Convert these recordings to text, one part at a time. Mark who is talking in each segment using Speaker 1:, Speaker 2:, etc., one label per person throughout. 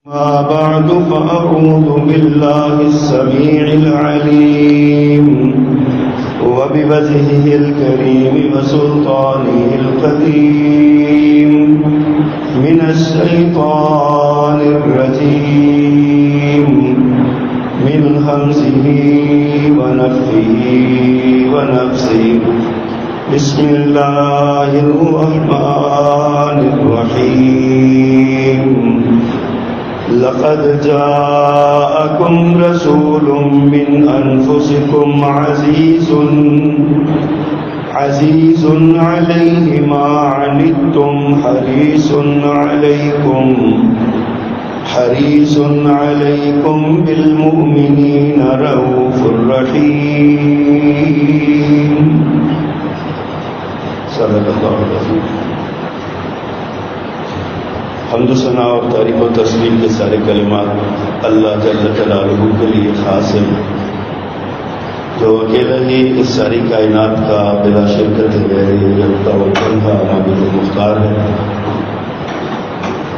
Speaker 1: بعد فأعوذ بالله السميع العليم وبوجهه الكريم وسلطانه القديم من الشيطان الرجيم من همزه ونفخه ونفسه بسم الله الرحمن الرحيم لقد جاءكم رسول من أنفسكم عزيز عليه ما عنتم حريص عليكم بالمؤمنين رؤوف رحيم صدق اللہ العظیم۔ حمد و ثنا اور تعریف و تسبیح کے سارے کلمات اللہ جل جلالہ کے لیے خاص ہیں، جو اکیلا ہی اس ساری کائنات کا بلا شرکت کا معبود و مختار ہے۔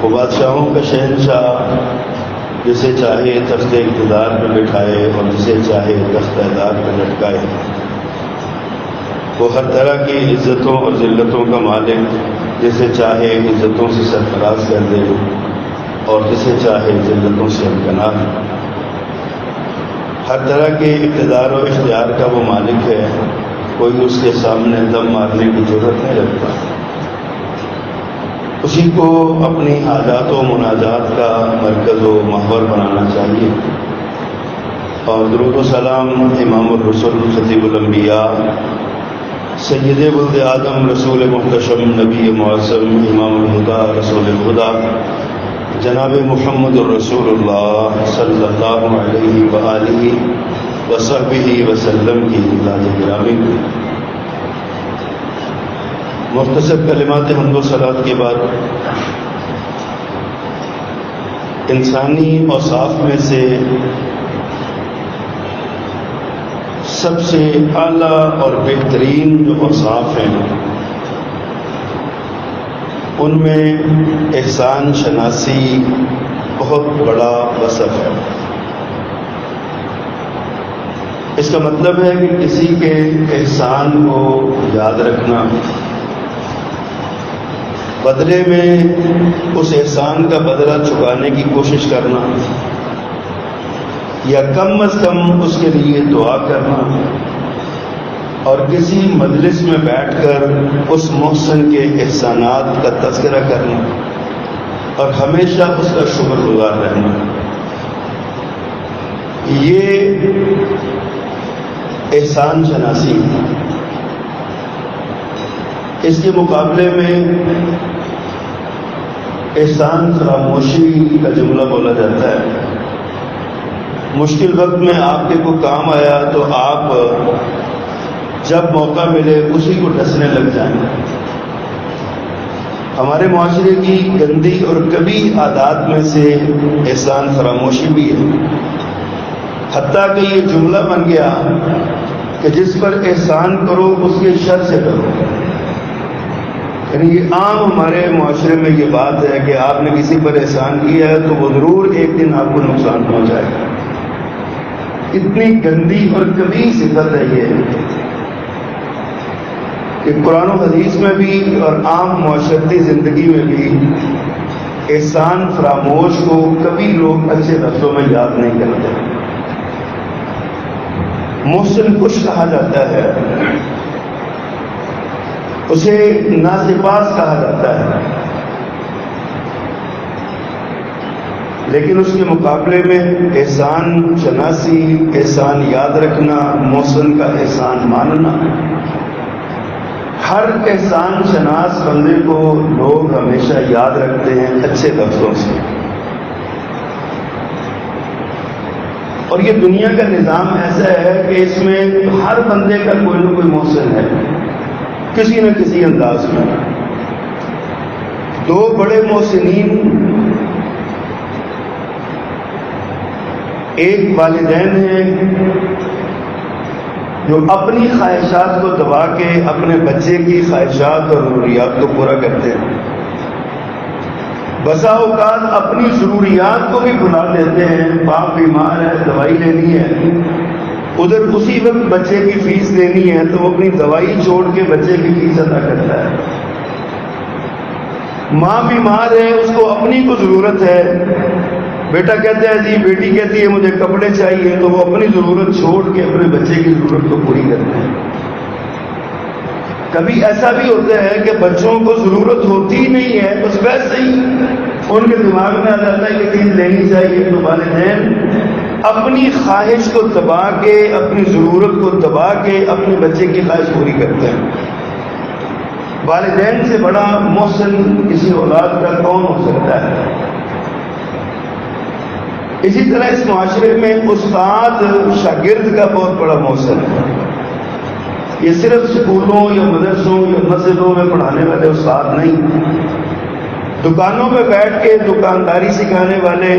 Speaker 1: وہ بادشاہوں کا شہنشاہ، جسے چاہے تخت اقتدار پہ بٹھائے اور جسے چاہے تخت دار پہ لٹکائے۔ وہ ہر طرح کی عزتوں اور ذلتوں کا مالک، جسے چاہے عزتوں سے سرفراز کر دے اور جسے چاہے ذلتوں سے امکنار۔ ہر طرح کے اقتدار و اختیار کا وہ مالک ہے، کوئی اس کے سامنے دم مارنے کی ضرورت نہیں رکھتا۔ اسی کو اپنی حاجات و مناجات کا مرکز و محور بنانا چاہیے۔ اور درود و سلام امام الرسل خطیب الانبیاء سید ولد آدم رسول محتشم نبی معظم امام الہدیٰ رسول الہدیٰ جناب محمد الرسول اللہ صلی اللہ علیہ وآلہ وصحبہ وسلم کی ذات گرامی۔ مختصر کلمات حمد و صلوات کے بعد انسانی اوصاف میں سے سب سے اعلیٰ اور بہترین جو اوصاف ہیں ان میں احسان شناسی بہت بڑا وصف ہے۔ اس کا مطلب ہے کہ کسی کے احسان کو یاد رکھنا، بدلے میں اس احسان کا بدلہ چکانے کی کوشش کرنا، یا کم از کم اس کے لیے دعا کرنا، اور کسی مجلس میں بیٹھ کر اس محسن کے احسانات کا تذکرہ کرنا اور ہمیشہ اس کا شکر گزار رہنا، یہ احسان شناسی ہے۔ اس کے مقابلے میں احسان فراموشی کا جملہ بولا جاتا ہے۔ مشکل وقت میں آپ کے کوئی کام آیا تو آپ جب موقع ملے اسی کو ڈسنے لگ جائیں۔ ہمارے معاشرے کی گندی اور کبھی عادات میں سے احسان فراموشی بھی ہے، حتیٰ کہ یہ جملہ بن گیا کہ جس پر احسان کرو اس کے شر سے کرو۔ یعنی یہ عام ہمارے معاشرے میں یہ بات ہے کہ آپ نے کسی پر احسان کیا ہے تو وہ ضرور ایک دن آپ کو نقصان پہنچائے گا۔ اتنی گندی اور کبھی صفت ہے یہ کہ قرآن و حدیث میں بھی اور عام معاشرتی زندگی میں بھی احسان فراموش کو کبھی لوگ اچھے لفظوں میں یاد نہیں کرتے۔ محسن کش کہا جاتا ہے، اسے ناسپاس کہا جاتا ہے، لیکن اس کے مقابلے میں احسان شناسی، احسان یاد رکھنا، محسن کا احسان ماننا، ہر احسان شناس بندے کو لوگ ہمیشہ یاد رکھتے ہیں اچھے لفظوں سے۔ اور یہ دنیا کا نظام ایسا ہے کہ اس میں ہر بندے کا کوئی نہ کوئی محسن ہے، کسی نہ کسی انداز میں۔ دو بڑے محسنین، ایک والدین ہیں جو اپنی خواہشات کو دبا کے اپنے بچے کی خواہشات اور ضروریات کو پورا کرتے ہیں، بسا اوقات اپنی ضروریات کو بھی بھلا دیتے ہیں. باپ بیمار ہے, دوائی لینی ہے, ادھر اسی وقت بچے کی فیس دینی ہے تو وہ اپنی دوائی چھوڑ کے بچے کی فیس ادا کرتا ہے. ماں بیمار ہے, اس کو اپنی کو ضرورت ہے, بیٹا کہتا ہے جی, بیٹی کہتی ہے مجھے کپڑے چاہیے, تو وہ اپنی ضرورت چھوڑ کے اپنے بچے کی ضرورت کو پوری کرتے ہیں. کبھی ایسا بھی ہوتا ہے کہ بچوں کو ضرورت ہوتی ہی نہیں ہے, بس ویسے ہی ان کے دماغ میں آ جاتا ہے کہ چیز لینی چاہیے, تو والدین اپنی خواہش کو دبا کے, اپنی ضرورت کو دبا کے اپنے بچے کی خواہش پوری کرتے ہیں. والدین سے بڑا محسن کسی اولاد کا کون ہو سکتا ہے؟ اسی طرح اس معاشرے میں استاد شاگرد کا بہت بڑا محسن ہے. یہ صرف اسکولوں یا مدرسوں یا مسجدوں میں پڑھانے والے استاد نہیں, دکانوں پہ بیٹھ کے دکانداری سکھانے والے,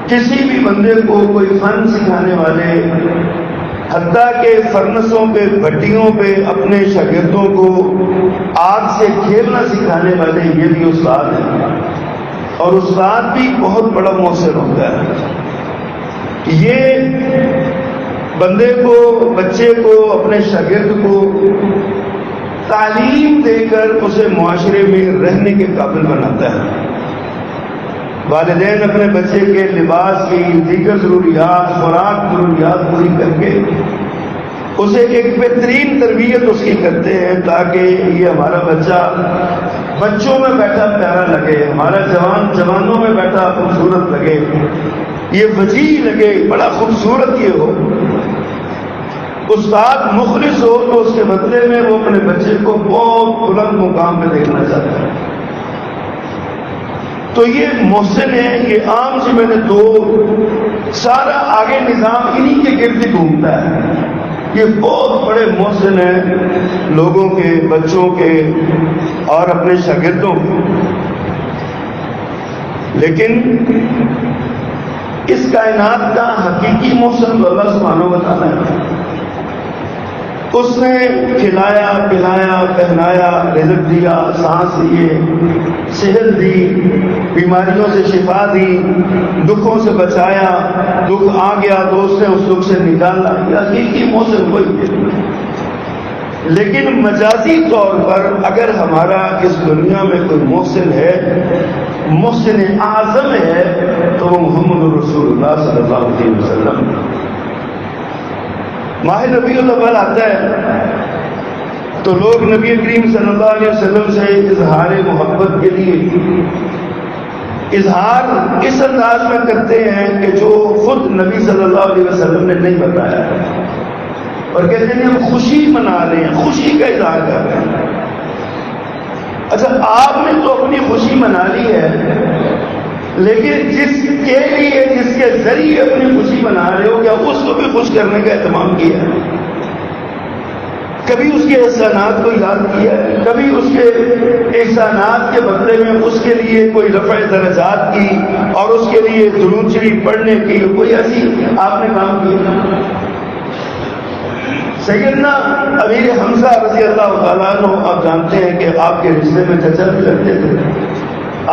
Speaker 1: کسی بھی بندے کو کوئی فن سکھانے والے, حتیٰ کہ فرنسوں پہ بھٹیوں پہ اپنے شاگردوں کو آگ سے کھیلنا سکھانے والے, یہ بھی استاد ہیں. اور استاد بھی بہت بڑا محسن ہوتا ہے. یہ بندے کو, بچے کو, اپنے شاگرد کو تعلیم دے کر اسے معاشرے میں رہنے کے قابل بناتا ہے. والدین اپنے بچے کے لباس کی, دیگر ضروریات, خوراک ضروریات پوری کر کے اسے ایک بہترین تربیت اس کی کرتے ہیں تاکہ یہ ہمارا بچہ بچوں میں بیٹھا پیارا لگے, ہمارا جوان جوانوں میں بیٹھا خوبصورت لگے, یہ وجیح لگے, بڑا خوبصورت یہ ہو. استاد مخلص ہو تو اس کے بدلے میں وہ اپنے بچے کو بہت بلند مقام پہ دیکھنا چاہتا ہے. تو یہ محسن ہے, یہ عام سے میں نے دو, سارا آگے نظام انہی کے گرد گھومتا ہے. یہ بہت بڑے محسن ہیں لوگوں کے, بچوں کے اور اپنے شاگردوں کے. لیکن اس کائنات کا حقیقی محسن تو اللہ سبحانہ و تعالیٰ ہے. اس نے کھلایا, پلایا, پہنایا, رزق دیا, سانس دیے, صحت دی, بیماریوں سے شفا دی, دکھوں سے بچایا, دکھ آ گیا تو اس نے اس دکھ سے نکالا. یہ حقیقی محسن وہی ہے. لیکن مجازی طور پر اگر ہمارا اس دنیا میں کوئی محسن ہے, محسن اعظم ہے, تو وہ محمد رسول اللہ صلی اللہ علیہ وسلم. ماہ ربیع الاول آتا ہے تو لوگ نبی کریم صلی اللہ علیہ وسلم سے اظہار محبت کے لیے اظہار اس انداز میں کرتے ہیں کہ جو خود نبی صلی اللہ علیہ وسلم نے نہیں بتایا, اور کہتے ہیں ہم خوشی منا رہے ہیں, خوشی کا اظہار کر رہے ہیں. اچھا, آپ نے تو اپنی خوشی منا لی ہے, لیکن جس کے لیے, جس کے ذریعے اپنی خوشی منا رہے ہو, کیا اس کو بھی خوش کرنے کا اہتمام کیا ہے؟ کبھی اس کے احسانات کو یاد کیا ہے؟ کبھی اس کے احسانات کے بدلے میں اس کے لیے کوئی رفع درجات کی اور اس کے لیے درود شریف پڑھنے کی کوئی ایسی آپ نے کام کیا؟ سیدنا امیر حمزہ رضی اللہ تعالیٰ عنہ, آپ جانتے ہیں کہ آپ کے رشتے میں چچا بھی لگتے تھے,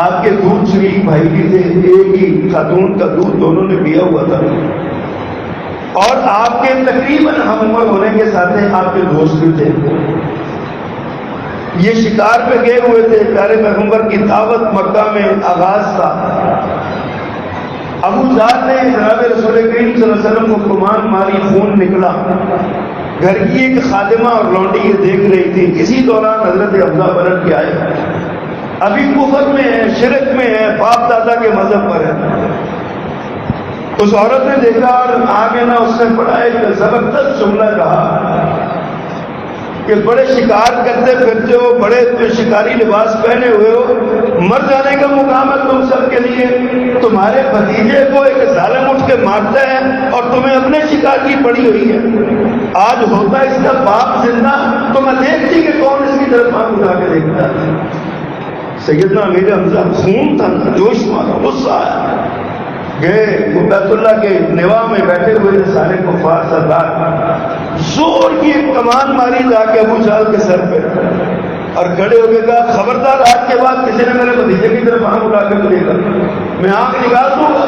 Speaker 1: آپ کے دودھ شریف بھائی بھی تھے, ایک ہی خاتون کا دودھ دونوں نے پیا ہوا تھا, اور آپ کے تقریباً ہم عمر ہونے کے ساتھ آپ کے دوست بھی تھے. یہ شکار پہ گئے ہوئے تھے, پیارے پیغمبر کی دعوت مکہ میں آغاز تھا. ابو جہل نے جناب رسول کریم صلی اللہ علیہ وسلم کو کمان ماری, خون نکلا. گھر کی ایک خادمہ اور لونڈی یہ دیکھ رہی تھی. اسی دوران حضرت حمزہ پلٹ کے آئے, ابھی کفر میں ہے, شرک میں ہے, باپ دادا کے مذہب پر ہے. اس عورت نے دیکھا اور آگے نہ اس نے بڑا ایک زبردست جملہ کہا کہ بڑے شکار کرتے پھرتے ہو, بڑے شکاری لباس پہنے ہوئے ہو, مر جانے کا مقام ہے تم سب کے لیے. تمہارے بھتیجے کو ایک ظالم اٹھ کے مارتا ہے اور تمہیں اپنے شکار کی پڑی ہوئی ہے. آج ہوتا اس کا باپ زندہ تو میں دیکھتی کہ کون اس کی طرف آنکھ اٹھا کے دیکھتا ہے. سیدنا امیر حمزہ خون تھا, جوش مارا, غصہ آیا. گئے وہ بیت اللہ کے نواح میں بیٹھے ہوئے تھے سارے کفار سردار, زور کی ایک کمان ماری جا کے ابو جہل کے سر پہ. اور کھڑے ہو کے کہا خبردار آج کے بعد کسی نے میرے بھتیجے کی طرف آنکھ اٹھا کر دے گا میں آنکھ نکال دوں گا.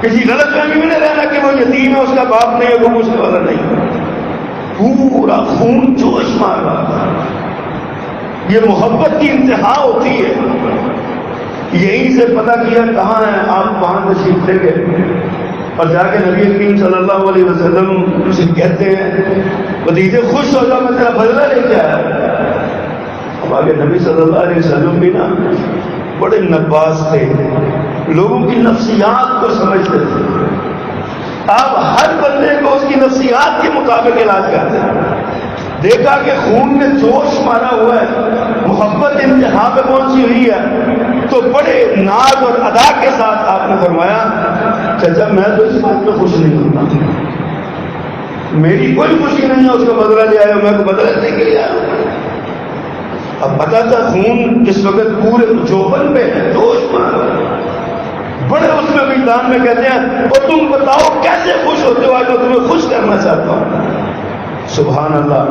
Speaker 1: کسی غلط فہمی میں نہیں رہنا کہ وہ یتیم ہے اس کا باپ نہیں ہے وہ پوچھنے والا نہیں. پورا خون جوش مار رہا تھا. یہ محبت کی انتہا ہوتی ہے. یہیں سے پتہ کیا کہاں ہے آپ وہاں تشریف لے گئے اور جا کے نبی کریم صلی اللہ علیہ وسلم سے کہتے ہیں بھتیجے خوش ہو جاؤ میں تیرا بدلہ لے کے آیا. اب آگے نبی صلی اللہ علیہ وسلم بھی نا بڑے نباز تھے, لوگوں کی نفسیات کو سمجھتے تھے. آپ ہر بندے کو اس کی نفسیات کے مطابق علاج کرتے ہیں. دیکھا کہ خون میں جوش مارا ہوا ہے, محبت انتہا پہ پہنچی ہوئی ہے, تو بڑے ناز اور ادا کے ساتھ آپ نے فرمایا چچا میں تو اس بات پہ خوش نہیں ہوتا, میری کوئی خوشی نہیں ہے اس کا بدلہ لے آیا, میں کو بدلہ دے کے لے آیا. اب پتا تھا خون اس وقت پورے جوبن پہ ہے, جوش مارا. بڑے اس میں میدان میں کہتے ہیں اور تم بتاؤ کیسے خوش ہوتے ہو, آج میں تمہیں خوش کرنا چاہتا ہوں. سبحان اللہ.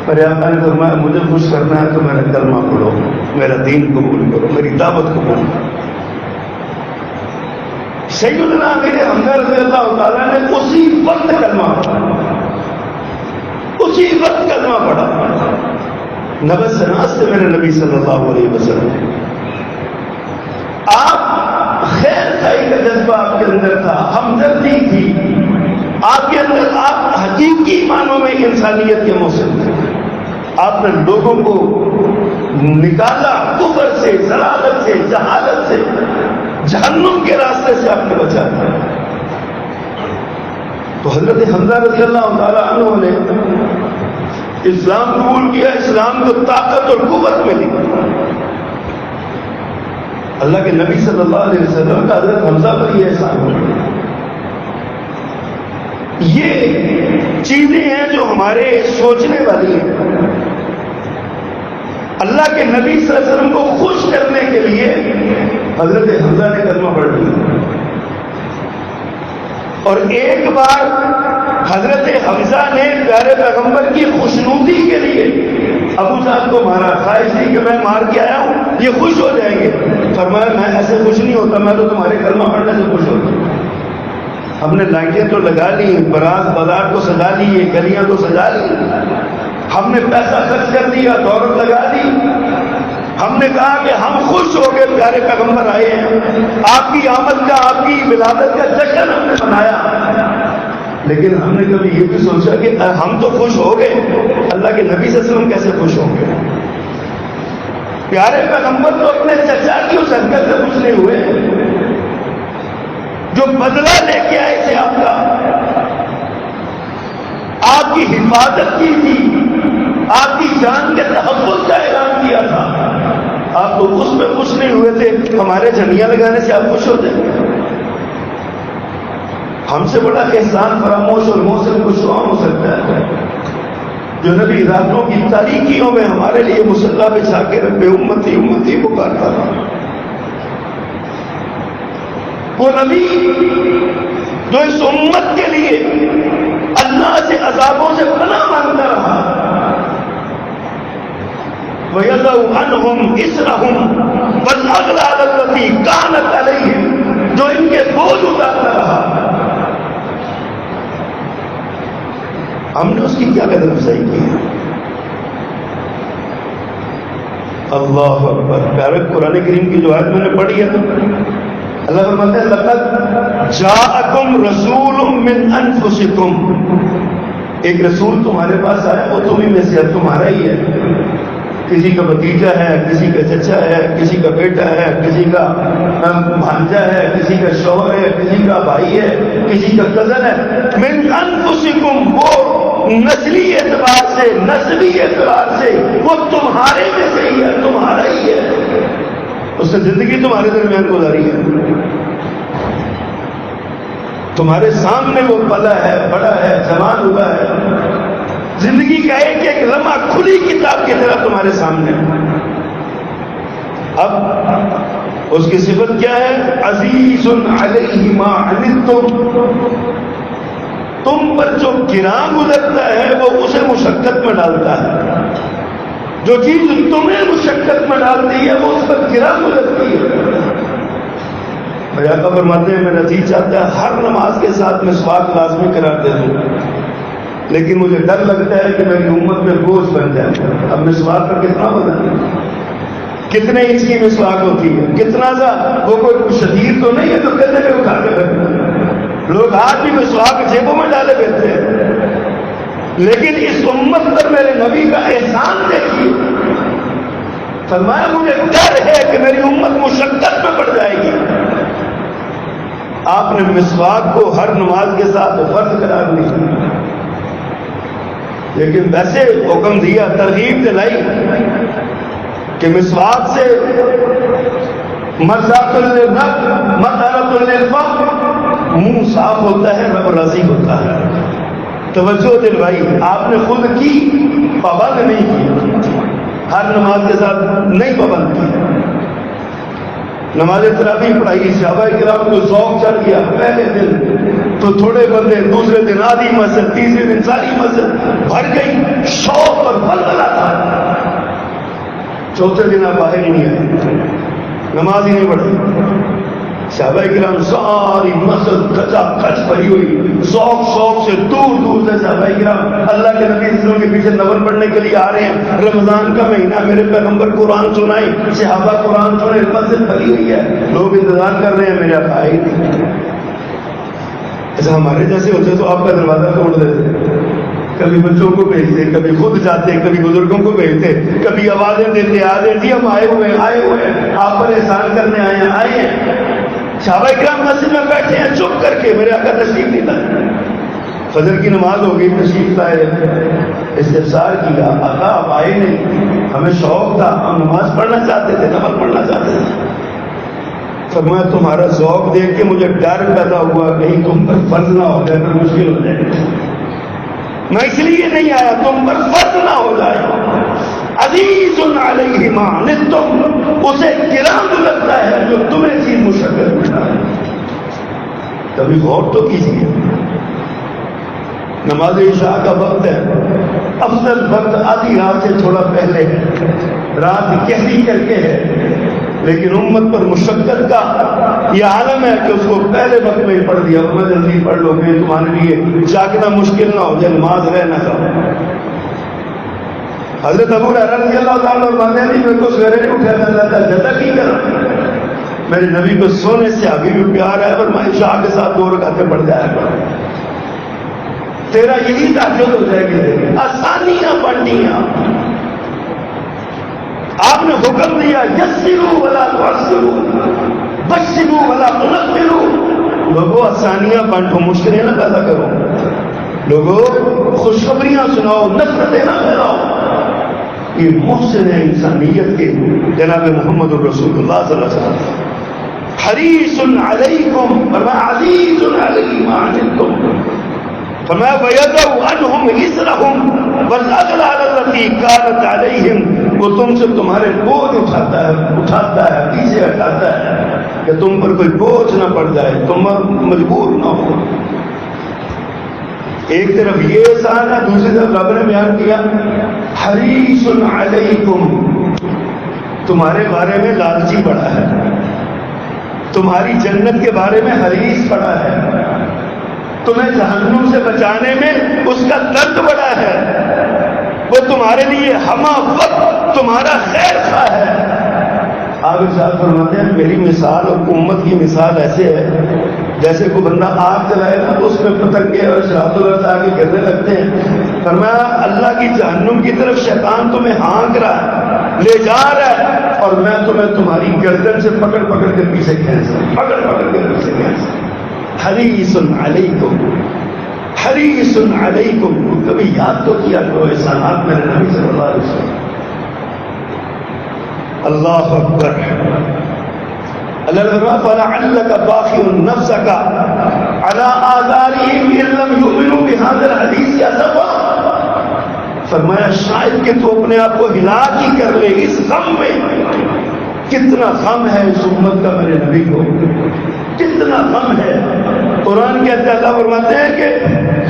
Speaker 1: میرے آقا نے فرمایا مجھے خوش کرنا ہے تو میرا کلمہ پڑھو, میرا دین قبول کرو, میری دعوت قبول کرو. سیدنا امیر حمزہ رضی اللہ تعالیٰ نے اسی وقت کلمہ پڑھا, اسی وقت کلمہ پڑھا. نبض سناس سے میرے نبی صلی اللہ علیہ وسلم. آپ خیر خائی کا جذبہ آپ کے اندر تھا, ہمدردی تھی آپ کے اندر, آپ حقیقی معنوں میں انسانیت کے موسم تھے. آپ نے لوگوں کو نکالا کفر سے, ضلالت سے, جہالت سے, جہنم کے راستے سے آپ نے بچایا. تو حضرت حمزہ رضی اللہ تعالیٰ عنہ نے اسلام قبول کیا, اسلام کو طاقت اور قوت ملی. اللہ کے نبی صلی اللہ علیہ وسلم کا حضرت حمزہ پر یہ احسان ہوا. یہ چیزیں ہیں جو ہمارے سوچنے والی ہیں. اللہ کے نبی صلی اللہ علیہ وسلم کو خوش کرنے کے لیے حضرت حمزہ نے کلمہ پڑھ لیا. اور ایک بار حضرت حمزہ نے پیارے پیغمبر کی خوشنودی کے لیے ابو جہل کو مارا, خواہش تھی کہ میں مار کے آیا ہوں یہ خوش ہو جائیں گے. فرمایا میں ایسے خوش نہیں ہوتا, میں تو تمہارے کلمہ پڑھنے سے خوش ہوتا ہوں. ہم نے لائٹیں تو لگا لی, بارات بازار تو سجا لی, گلیاں تو سجا لی, ہم نے پیسہ خرچ کر دیا, دولت لگا دی. ہم نے کہا کہ ہم خوش ہو گئے پیارے پیغمبر آئے ہیں, آپ کی آمد کا, آپ کی ولادت کا جشن ہم نے منایا. لیکن ہم نے کبھی یہ بھی سوچا کہ ہم تو خوش ہو گئے, اللہ کے نبی صلی اللہ علیہ وسلم کیسے خوش ہوں گے. پیارے پیغمبر تو اپنے چچا کی اس حرکت سے خوش نہیں ہوئے جو بدلہ لے کے آئے تھے آپ کا, آپ کی حفاظت کی تھی, آپ کی جان کے تحفظ کا اعلان کیا تھا. آپ تو اس میں خوش نہیں ہوئے تھے, ہمارے جھنڈیاں لگانے سے آپ خوش ہوتے. ہم سے بڑا احسان فراموش اور موسم خوش ہو سکتا ہے جو نبی راتوں کی تاریکیوں میں ہمارے لیے مصلی بچھا کے ربے امتی امتی پکارتا تھا. وہ نبی جو اس امت کے لیے اللہ سے عذابوں سے پناہ مانگتا رہا. وَيَضَعُ عَنْهُمْ إِسْرَهُمْ وَالْأَغْلَالَ الَّتِي كَانَتْ عَلَيْهِمْ, جو ان کے بوجھ اتارتا رہا. ہم نے اس کی کیا قدر افزائی کی ہے. اللہ اکبر. پیارے قرآن کریم کی جو آیت میں نے پڑھی ہے, اللہ فرماتے ہیں لقد جاءکم رسول من انفسکم, ایک رسول تمہارے پاس آیا, وہ تمہیں میں سے تمہارا ہی ہے. کسی کا بھتیجا ہے, کسی کا چچا ہے, کسی کا بیٹا ہے, کسی کا بھانجا ہے, کسی کا شوہر ہے, کسی کا بھائی ہے, کسی کا کزن ہے. من انفسکم, وہ نسلی اعتبار سے, نسبی اعتبار سے وہ تمہارے میں سے ہی ہے, تمہارا ہی ہے. اس نے زندگی تمہارے درمیان گزاری ہے, تمہارے سامنے وہ پلا ہے, بڑا ہے, جوان ہوا ہے. زندگی کا ایک ایک لمحہ کھلی کتاب کی طرح تمہارے سامنے. اب اس کی صفت کیا ہے؟ عزیز علیہ ما عنتم, تم پر جو گراں گزرتا ہے وہ اسے مشقت میں ڈالتا ہے. جو چیز تمہیں مشقت میں ڈالتی ہے وہ اس پر گرا گزرتی ہے. میرے آقا فرماتے ہیں میرا جی چاہتا ہے ہر نماز کے ساتھ مسواک لازمی قرار دے دوں، لیکن مجھے ڈر لگتا ہے کہ میری امت میں بوجھ بن جائے. اب مسواک کا کتنا وزن ہے، کتنے انچ کی مسواک ہوتی ہے، کتنا سا وہ کوئی شدید تو نہیں ہے تو کہتے ہیں اٹھا کے رکھنا. لوگ آج بھی مسواک جیبوں میں ڈالے بیٹھتے ہیں، لیکن اس امت پر میرے نبی کا احسان دیکھیے. فرمایا مجھے ڈر ہے کہ میری امت مشقت میں پڑ جائے گی. آپ نے مسواک کو ہر نماز کے ساتھ فرض قرار نہیں، لیکن ویسے حکم دیا، ترغیب دلائی کہ مسواک سے مرضات للرب مطہرۃ للفم، منہ صاف ہوتا ہے، رب راضی ہوتا ہے. توجہ دلوائی، آپ نے خود کی، پابند نہیں کی، ہر نماز کے ساتھ نہیں پابند کی. نماز تراویح پڑھائی، صحابہ کرام کو ذوق چڑھ گیا. پہلے دن تو تھوڑے بندے، دوسرے دن آدھی مسجد، تیسرے دن ساری مسجد بھر گئی، شوق اور ولولہ تھا. چوتھے دن آپ باہر ہی نہیں آئے، نماز ہی نہیں پڑھی. صحابہ کرام ساری مسجد کچا کچ بھری ہوئی، ذوق شوق سے دور دور سے صحابہ کرام اللہ کے نبی صلی کے پیچھے نفل پڑھنے کے لیے آ رہے ہیں. رمضان کا مہینہ، میرے پیغمبر قرآن سنائیں، صحابہ قرآن سنائیں، مسجد بھری ہوئی ہے، لوگ انتظار کر رہے ہیں، میرے آقا آئے نہیں. ایسا ہمارے جیسے ہوتے تو آپ کا دروازہ توڑ دیتے، کبھی بچوں کو بھیجتے، کبھی خود جاتے، کبھی بزرگوں کو بھیجتے، کبھی آوازیں دیتے، آ جی ہم آئے ہوئے ہیں، آپ پر احسان کرنے آئے ہیں. صحابہ کرام مسجد میں بیٹھے ہیں چپ کر کے، میرے آقا تشریف نہیں لائے. فجر کی نماز ہو گئی، تشریف لائے، استفسار کیا، آقا آپ آئے نہیں، ہمیں شوق تھا، ہم نماز پڑھنا چاہتے تھے، نفل پڑھنا چاہتے تھے. فرمایا تمہارا ذوق دیکھ کے مجھے ڈر پیدا ہوا کہیں تم پر فرض نہ ہو جائے، پھر مشکل ہو جائے. میں اس لیے نہیں آیا تم پر فرض نہ ہو جائے. عزیز علیہ ما عنتم، اسے گراں لگتا ہے جو تمہیں چیز مشقت میں ڈالے. کبھی غور تو کیجیے، نماز عشاء کا وقت ہے، افضل وقت آدھی رات سے تھوڑا پہلے ہے، رات گہری کر کے ہے، لیکن امت پر مشقت کا یہ عالم ہے کہ اس کو پہلے وقت میں ہی پڑھ دیا. میں جلدی پڑھ لو گے، تمہارے لیے جاگنا مشکل نہ ہو جائے، نماز رہ نہ جاؤ. حضرت ابو ہریرہ رضی اللہ تعالیٰ عنہ میرے کو سویرے نہیں اٹھا جاتا، جزا کی کرا. میرے نبی کو سونے سے ابھی بھی پیار ہے، اور میں عشاء کے ساتھ 2 رکعتیں پڑھ جایا کروں. تیرا یہی تہجد ہو جائے گی. آسانیاں بڑھنیاں، آپ نے حکم دیا یسروا ولا تعسروا، بشروا ولا تنفروا. لوگوں آسانیاں بانٹو، مشکلیں نہ پیدا کرو. لوگوں خوشخبریاں سناؤ، نفرتیں نہ پھیلاؤ. یہ محسن انسانیت کے جناب محمد الرسول اللہ صلی اللہ علیہ وسلم. حریص علیکم، فرمایا عزیز علیہ ما عنتم، فرمایا وَيَدَعُ عَنْهُمْ إِسْرَهُمْ وَالْأَغْلَالَ الَّتِي كَانَتْ عَلَيْهِمْ. وہ تم سے تمہارے بوجھ اٹھاتا ہے، پیچھے ہٹاتا ہے کہ تم پر کوئی بوجھ نہ پڑ جائے، تم مجبور نہ ہو. ایک طرف یہ احسان ہے، دوسری طرف رب نے بیان کیا حریص علیکم، تمہارے بارے میں لالچی بڑا ہے، تمہاری جنت کے بارے میں حریص بڑا ہے، تمہیں جہنم سے بچانے میں اس کا درد بڑا ہے، وہ تمہارے لیے ہمہ وقت تمہارا خیر خواہ ہے. آپ ارشاد فرماتے ہیں میری مثال اور امت کی مثال ایسے ہے جیسے کوئی بندہ آگ جلائے نا تو اس میں پتنگے اور شراب سے آگے گرنے لگتے ہیں. فرمایا اللہ کی جہنم کی طرف شیطان تمہیں ہانک رہا ہے، لے جا رہا ہے، اور میں تمہیں تمہاری گردن سے پکڑ پکڑ کے پیچھے کھینچا، پکڑ پکڑ کے پیچھے کھینچا. حریص علیکم، حریص علیکم. کبھی یاد تو کیا کرو احسانات میرے نبی صلی اللہ علیہ وسلم. اللہ اکبر. اللہ فلعلک باخع نفسک علی آثارہم ان لم یؤمنوا بہذا الحدیث اسفا. فرمایا شاید کہ تو اپنے آپ کو ہلاک ہی کر لے اس غم میں. کتنا غم ہے اس امت کا میرے نبی کو، کتنا غم ہے قرآن کہتے ہیں، اللہ فرماتے ہیں کہ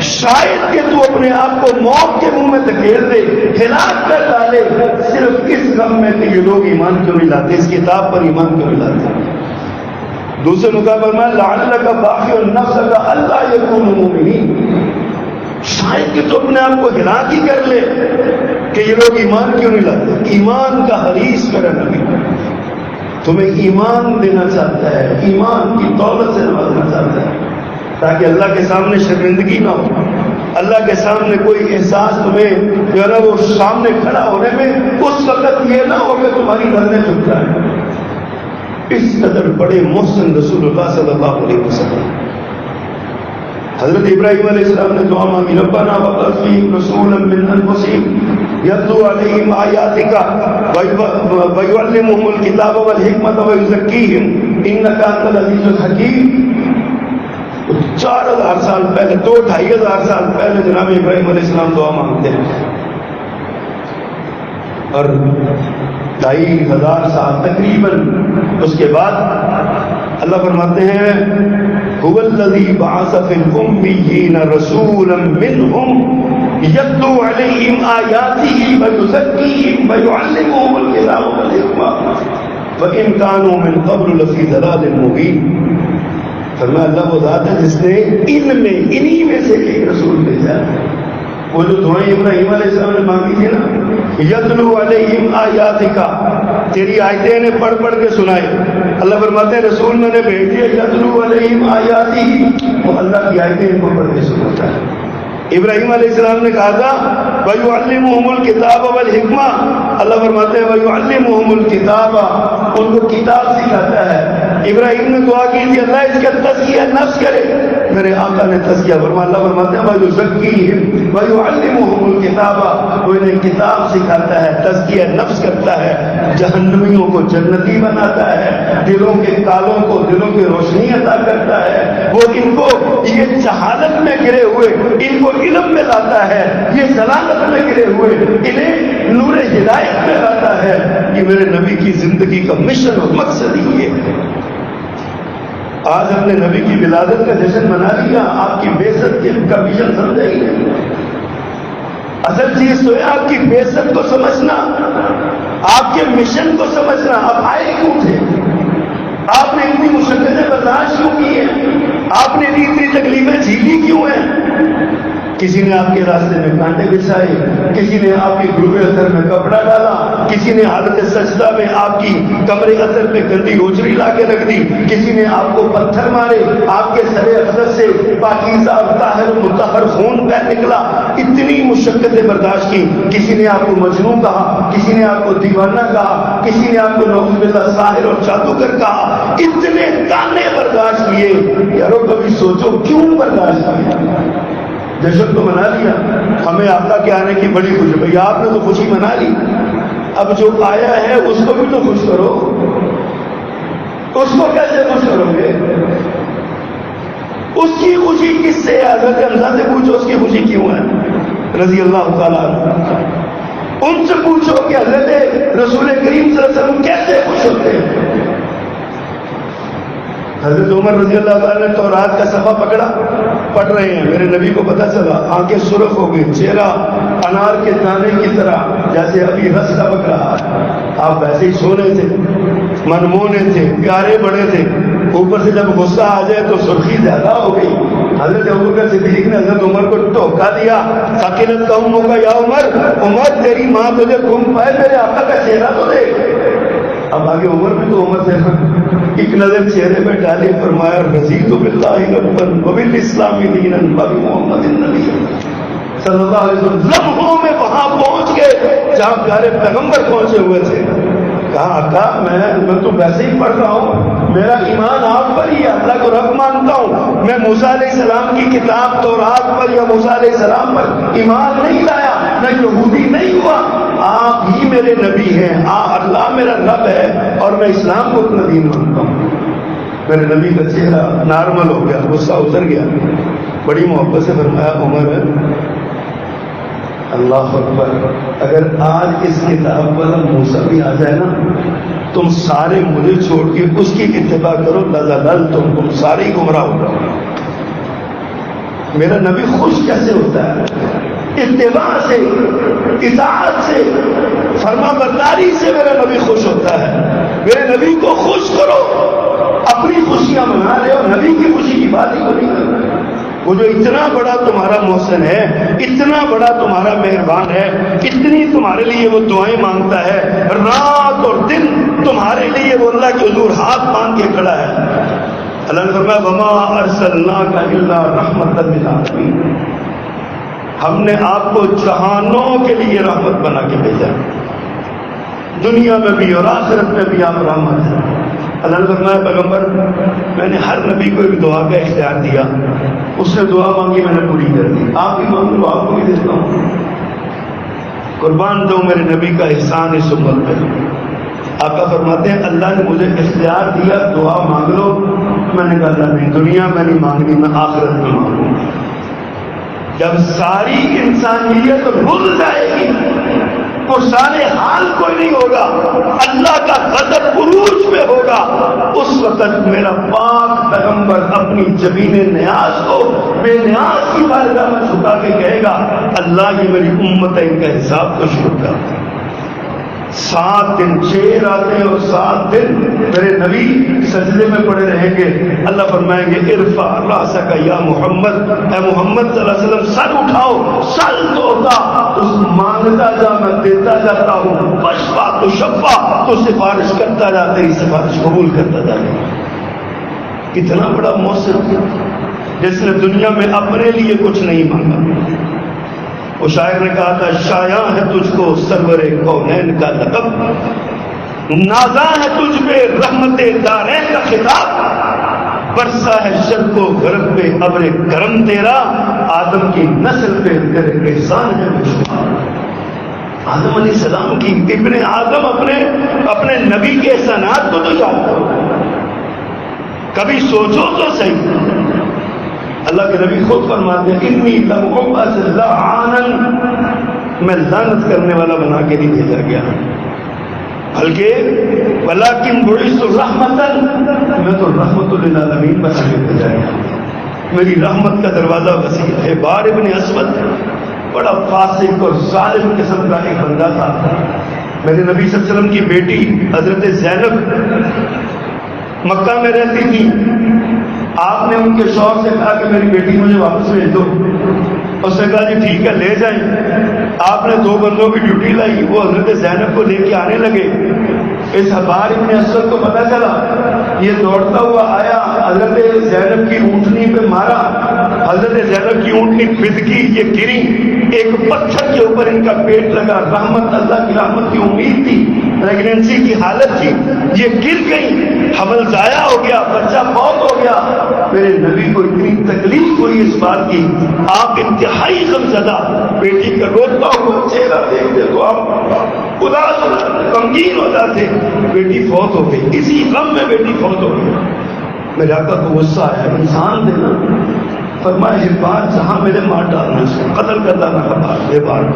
Speaker 1: شاید کہ تو اپنے آپ کو موت کے منہ میں دھکیل دے، ہلاک کر ڈالے، صرف اس غم میں کہ یہ لوگ ایمان کیوں نہیں لاتے، اس کتاب پر ایمان کیوں نہیں لاتے۔ دوسرے مقابلے میں لعلک باخع نفسک الا یکونوا مؤمنین، شاید کہ تو اپنے آپ کو ہلاک ہی کر لے کہ یہ لوگ ایمان کیوں نہیں لاتے۔ ایمان کا حریص میرا نبی تمہیں ایمان دینا چاہتا ہے، ایمان کی دولت سے نوازنا چاہتا ہے، تاکہ اللہ کے سامنے شرمندگی نہ ہو، اللہ کے سامنے کوئی احساس تمہیں جو ہے نا وہ سامنے کھڑا ہونے میں اس وقت یہ نہ ہو کہ تمہاری گردنیں جھک جائیں۔ اس قدر بڑے محسن رسول اللہ صلی اللہ علیہ وسلم۔ حضرت ابراہیم علیہ السلام نے دعا مانگی، ربنا وابعث فیہم رسولا من انفسہم یتلو علیہم آیاتک ویعلمہم الکتاب والحکمۃ ویزکیہم انک انت العزیز الحکیم۔ 4000 سال پہلے، 2500 سال پہلے جناب ابراہیم علیہ السلام دعا مانگتے ہیں، اور 2500 سال تقریباً اس کے بعد اللہ فرماتے ہیں هو الذی بعث فی الامیین رسولا منہم یتلو علیہم آیاتہ ویزکیہم ویعلمہم الکتاب والحکمۃ وإن كانوا من قبل لفی ضلال مبین۔ فرمایا اللہ وہ ذات ہے جس نے ان میں انہی میں سے ایک رسول بھیجا ہے۔ وہ جو دعائیں ابراہیم علیہ السلام نے مانگی تھی نا، یتلو علیہم آیاتک، تیری آیتیں انہیں پڑھ پڑھ کے سنائے۔ اللہ فرماتے ہیں رسول میں نے بھیج دیا، یتلو علیہم آیاتہ، وہ اللہ کی آیتیں ان کو پڑھ کے سناتا ہے۔ ابراہیم علیہ السلام نے کہا تھا وَيُعَلِّمُهُمُ الْكِتَابَ وَالْحِکْمَةَ، اللہ فرماتے ہیں وَيُعَلِّمُهُمُ الْكِتَابَ، ان کو کتاب سکھاتا ہے۔ ابراہیم نے دعا کی تھی اللہ اس کا تزکیہ نفس کرے، میرے آقا نے تزکیہ فرمایا، اللہ فرماتے ہیں وَيُزَكِّيهِمْ وَيُعَلِّمُهُمُ الْكِتَابَ، وہ انہیں کتاب سکھاتا ہے، تزکیہ نفس کرتا ہے، جہنمیوں کو جنتی بناتا ہے، دلوں کے کالوں کو دلوں کی روشنی عطا کرتا ہے، وہ ان کو یہ جہالت میں گرے ہوئے ان کو علم میں لاتا ہے، یہ ضلالت میں گرے ہوئے انہیں نور ہدایت میں لاتا ہے۔ یہ میرے نبی کی زندگی کا مشن اور مقصد ہی یہ ہے۔ آج اپنے نبی کی ولادت کا جشن منا لیا، آپ کی بعثت کا مشن سمجھے ہی نہیں۔ اصل چیز تو ہے آپ کی بعثت کو سمجھنا، آپ کے مشن کو سمجھنا۔ آپ آئے کیوں تھے؟ آپ نے اتنی مشقتیں برداشت کیوں کی ہیں؟ آپ نے اتنی تکلیفیں جھیلی کیوں ہیں؟ کسی نے آپ کے راستے میں کانٹے بچھائے، کسی نے آپ کی گروپ اثر میں کپڑا ڈالا، کسی نے حالت سجدہ میں آپ کی کمر اثر پہ گندی ہوجری لا کے رکھ دی، کسی نے آپ کو پتھر مارے، آپ کے سر افسر سے پاکیزہ طاہر مطہر خون بہ نکلا، اتنی مشقتیں برداشت کی۔ کسی نے آپ کو مجنون کہا، کسی نے آپ کو دیوانہ کہا، کسی نے آپ کو نعوذ باللہ ساحر اور جادوگر کہا، اتنے تانے برداشت کیے۔ یارو کبھی سوچو کیوں برداشت کیا؟ جشن تو منا لیا، ہمیں آقا کے آنے کی بڑی خوشی، بھئی آپ نے تو خوشی منا لی، اب جو آیا ہے اس کو بھی تو خوش کرو۔ اس کو کیسے خوش کرو گے؟ اس کی خوشی کس سے؟ حضرت حمزہ سے پوچھو اس کی خوشی کیوں ہے رضی اللہ تعالیٰ عنہ، ان سے پوچھو کہ حضرت رسول کریم صلی اللہ علیہ وسلم کیسے خوش ہوتے ہیں۔ حضرت عمر رضی اللہ تعالیٰ نے تورات کا صفحہ پکڑا، پڑھ رہے ہیں، میرے نبی کو پتہ چلا، آنکھیں سرخ ہو گئی، چہرہ انار کے دانے کی طرح جیسے ابھی رس ٹپک رہا ہے۔ آپ ویسے ہی سونے تھے، منمونے تھے، پیارے بڑے تھے، اوپر سے جب غصہ آ جائے تو سرخی زیادہ ہو گئی۔ حضرت ابوبکر صدیق نے حضرت عمر کو ٹوکا دیا، ثقلت قومک کا یا عمر، عمر تیری ماں تجھے گھوم پائے، میرے آقا کا چہرہ تو دیکھ۔ اب آگے عمر بھی تو عمر سے ایک نظر چہرے پہ ڈالی، فرمایا رضیت باللہ ربا وبالاسلام دینا وبمحمد النبی صلی اللہ علیہ وسلم۔ لمحوں میں وہاں پہنچ گئے جہاں پیارے پیغمبر پہنچے ہوئے تھے۔ کہا آقا میں تو ویسے ہی پڑھ رہا ہوں، میرا ایمان آپ پر ہی ہے، اللہ کو رب مانتا ہوں، میں موسیٰ علیہ السلام کی کتاب تورات پر یا موسیٰ علیہ السلام پر ایمان نہیں لایا، میں یہودی نہیں ہوا، آپ ہی میرے نبی ہیں، اللہ میرا رب ہے اور میں اسلام کو اپنا دین مانتا ہوں۔ میرے نبی کا چہرہ نارمل ہو گیا، غصہ اتر گیا، بڑی محبت سے فرمایا عمر اللہ اکبر، اگر آج اس کتاب پر موسیٰ بھی آ جائے نا، تم سارے مجھے چھوڑ کے اس کی اتباع کرو، لذلل تم سارے ہی گمراہ ہو جاؤ۔ میرا نبی خوش کیسے ہوتا ہے؟ اتباع سے، اطاعت سے، فرما برداری سے میرا نبی خوش ہوتا ہے۔ میرے نبی کو خوش کرو، اپنی خوشیاں منا رہے ہو، نبی کی خوشی کی بات ہی نہیں کر رہے۔ وہ جو اتنا بڑا تمہارا محسن ہے، اتنا بڑا تمہارا مہربان ہے، اتنی تمہارے لیے وہ دعائیں مانگتا ہے، رات اور دن تمہارے لیے وہ اللہ کے حضور ہاتھ باندھ کے کھڑا ہے۔ اللہ نے فرمایا وما ارسلناک الا رحمۃ للعالمین، ہم نے آپ کو جہانوں کے لیے رحمت بنا کے بھیجا، دنیا میں بھی اور آخرت میں بھی آپ رحمت ہیں۔ اللہ نے فرمایا پیغمبر میں نے ہر نبی کو ایک دعا کا اختیار دیا، اس نے دعا مانگی میں نے پوری کر دی، آپ کی مانگ لو آپ کو بھی دیتا ہوں۔ قربان دو میرے نبی کا احسان اس امت پہ۔ آقا فرماتے ہیں اللہ نے مجھے اختیار دیا دعا مانگ لو، میں نے کہا اللہ نہیں، دنیا میں نہیں مانگنی، میں آخرت میں مانگوں۔ جب ساری انسانیت رل جائے گی تو سارے حال کوئی نہیں ہوگا، اللہ کا قدر عروج پہ ہوگا، اس وقت میرا پاک پیغمبر اپنی جبین نیاز کو بے نیاز کی بارگاہ میں جھکا کے کہے گا اللہ یہ میری امت ہے، ان کا حساب تو شروع کر دیں۔ 7 دن 6 راتیں اور 7 دن میرے نبی سجدے میں پڑے رہیں گے۔ اللہ فرمائیں گے ارفع راسک یا محمد، اے محمد صلی اللہ علیہ وسلم سر اٹھاؤ، سر توتا، اس مانگتا جا میں دیتا جاتا ہوں، وشفع تو شفع، تو سفارش کرتا جا، تیری سفارش قبول کرتا جا۔ کتنا بڑا محسن جس نے دنیا میں اپنے لیے کچھ نہیں مانگا۔ وہ شاعر نے کہا تھا شایاں ہے تجھ کو سرور کونین کا لقب، نازاں ہے تجھ پہ رحمت دارین کا خطاب، برسا ہے شرق و غرب پہ ابر کرم تیرا، آدم کی نسل پہ تیرے احسان ہے بے شمار۔ آدم علیہ السلام کی ابن آدم اپنے نبی کے احسانات کو تو جانتا ہو، کبھی سوچو تو صحیح۔ اللہ کے نبی خود فرماتے ہیں انی لم ابعث لعانا، میں لعنت کرنے والا بنا کے نہیں بھیجا گیا، بلکہ ولکن بعثت رحمتا، میں تو رحمت للعالمین بنا کے بھیجا گیا۔ میری رحمت کا دروازہ وسیع ہے۔ بار ابن اسود بڑا فاسق اور ظالم قسم کا ایک بندہ تھا۔ میرے نبی صلی اللہ علیہ وسلم کی بیٹی حضرت زینب مکہ میں رہتی تھی، آپ نے ان کے شوہر سے کہا کہ میری بیٹی مجھے واپس بھیج دو، اس نے کہا جی ٹھیک ہے لے جائیں۔ آپ نے 2 بندوں کی ڈیوٹی لائی، وہ حضرت زینب کو لے کے آنے لگے۔ اس حبار ابن اسود کو پتا چلا، یہ دوڑتا ہوا آیا، حضرت زینب کی اونٹنی پہ مارا، حضرت زینب کی اونٹنی پھسکی، یہ گری، ایک پتھر کے اوپر ان کا پیٹ لگا۔ رحمت اللہ کی رحمت کی امید تھی، پریگنینسی کی حالت تھی، یہ گر گئی، حمل ضائع ہو گیا، بچہ فوت ہو گیا۔ میرے نبی کو اتنی تکلیف ہوئی اس بات کی، آپ انتہائی غمزدہ، بیٹی کا روتا ہوا چہرہ دیکھتے تو آپ اداس غمگین ہو جاتے۔ بیٹی فوت ہو گئی، اسی غم میں بیٹی فوت ہو گئی۔ میرے آقا کو غصہ آیا، انسان دینا، فرمایا یہ بات جہاں میرے مار ڈالنا، اس کو قتل کر ڈالنا ہے یہ بات۔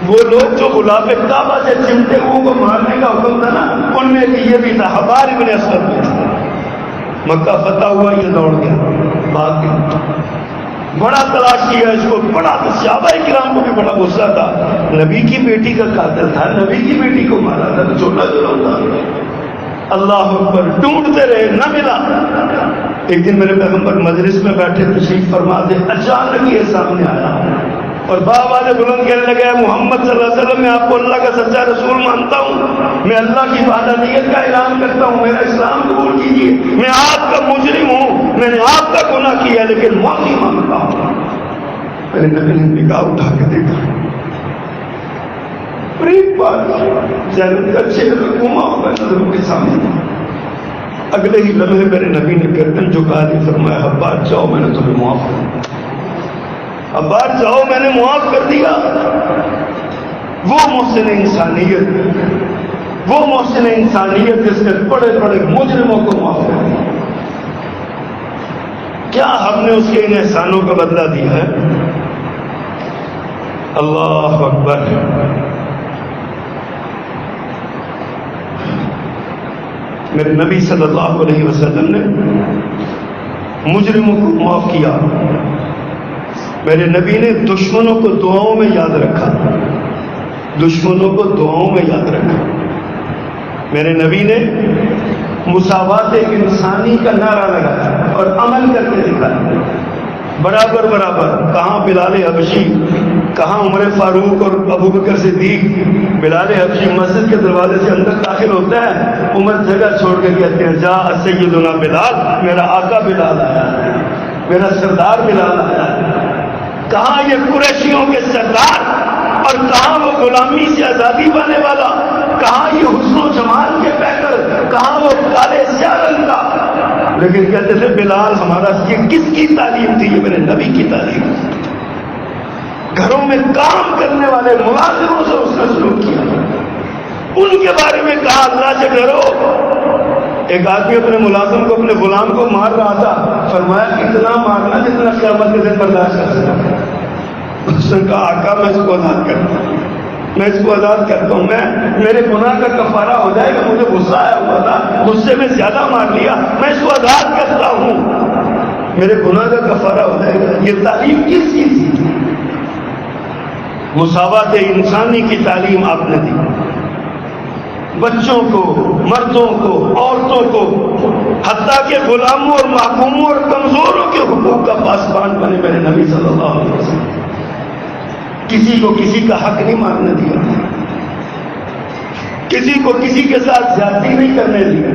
Speaker 1: وہ لوگ جو غلاف کعبہ سے چمٹے ان کو مارنے کا حکم تھا نا، ان میں یہ بھی تھا، حبار ابن اسود بھی تھا۔ مکہ فتح ہوا، یہ دوڑ گیا، بھاگ گیا، بڑا تلاش کیا اس کو، بڑا صحابہ کرام کو بھی بڑا غصہ تھا، نبی کی بیٹی کا قاتل تھا، نبی کی بیٹی کو مارا تھا، تو چھوٹا جرم تھا۔ اللہ اکبر، ڈھونڈتے رہے نہ ملا۔ ایک دن میرے پیغمبر مجلس میں بیٹھے تشریف فرما تھے، اچانک یہ سامنے آیا اور بابا نے بلند کہنے لگا محمد صلی اللہ علیہ وسلم میں آپ کو اللہ کا سچا رسول مانتا ہوں، میں اللہ کی وحدانیت کا اعلان کرتا ہوں، میرا اسلام قبول کیجیے، میں آپ کا مجرم ہوں، میں نے آپ کا گناہ کیا لیکن معافی مانگتا ہوں۔ میرے نبی نے نگاہ اٹھا کے دیکھا، زینب کا چہرہ گھوما ہوا نظروں کے سامنے۔ اگلے ہی لمحے میرے نبی نے گردن جھکا دی، فرمایا حبار جاؤ میں نے تمہیں معاف کر دیا، حبار جاؤ میں نے معاف کر دیا۔ وہ محسن انسانیت، وہ محسن انسانیت جس نے بڑے بڑے مجرموں کو معاف کر دیا، کیا ہم نے اس کے ان احسانوں کا بدلہ دیا ہے؟ اللہ اکبر۔ میرے نبی صلی اللہ علیہ وسلم نے مجرموں کو معاف کیا. میرے نبی نے دشمنوں کو دعاؤں میں یاد رکھا. دشمنوں کو دعاؤں میں یاد رکھا. میرے نبی نے مساوات انسانی کا نعرہ لگایا اور عمل کر کے دکھایا. برابر برابر. کہاں بلال حبشی، کہاں عمر فاروق اور ابو بکر صدیق. بلال حبشی مسجد کے دروازے سے اندر داخل ہوتا ہے، عمر جگہ چھوڑ کے کہتے ہیں جا سیدنا بلال، میرا آقا بلال آیا ہے، میرا سردار بلال آیا ہے. کہاں یہ قریشیوں کے سردار اور کہاں وہ غلامی سے آزادی پانے والا، کہاں یہ حسن و جمال کے پیکر، کہاں وہ کالے سیاہ رنگ کا. لیکن کہتے تھے بلال ہمارا. یہ کس کی تعلیم تھی؟ یہ میرے نبی کی تعلیم تھی. گھروں میں کام کرنے والے ملازموں سے اس نے سلوک کیا، ان کے بارے میں کہا اللہ سے ڈرو. ایک آدمی اپنے ملازم کو، اپنے غلام کو مار رہا تھا. فرمایا اتنا مارنا جتنا قیامت کے دن برداشت کر سکتا. اس نے کہا آقا میں اس کو آزاد کرتا ہوں، میں اس کو آزاد کرتا ہوں. میرے گناہ کا کفارہ ہو جائے گا. مجھے غصہ آیا ہوا تھا، غصے میں زیادہ مار لیا، میں اس کو آزاد کرتا ہوں، میرے گناہ کا کفارہ ہو جائے گا. یہ تعلیم کس چیز کی؟ مساوات انسانی کی تعلیم آپ نے دی. بچوں کو، مردوں کو، عورتوں کو، حتیٰ کہ غلاموں اور محکوموں اور کمزوروں کے حقوق کا پاسبان بنے میرے نبی صلی اللہ علیہ وسلم. کسی کو کسی کا حق نہیں ماننے دیا، کسی کو کسی کے ساتھ زیادتی نہیں کرنے دیا،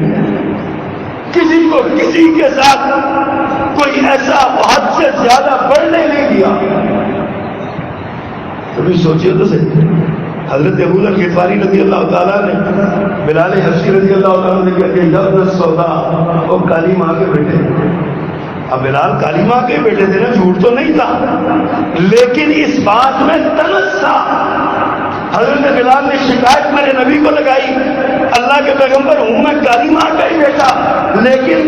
Speaker 1: کسی کو کسی کے ساتھ کوئی ایسا حد سے زیادہ بڑھنے نہیں دیا. کبھی سوچیے تو صحیح. حضرت ابو ذر غفاری رضی اللہ تعالیٰ نے بلال حبشی رضی اللہ تعالیٰ نے کہتے ہیں یبن سودا، وہ کالی ماں کے بیٹے. اب بلال کالی ماں کے بیٹے تھے نا، جھوٹ تو نہیں تھا، لیکن اس بات میں تنس تھا. حضرت بلال نے شکایت میرے نبی کو لگائی، اللہ کے پیغمبر ہوں میں کالی ماں کا ہی بیٹا، لیکن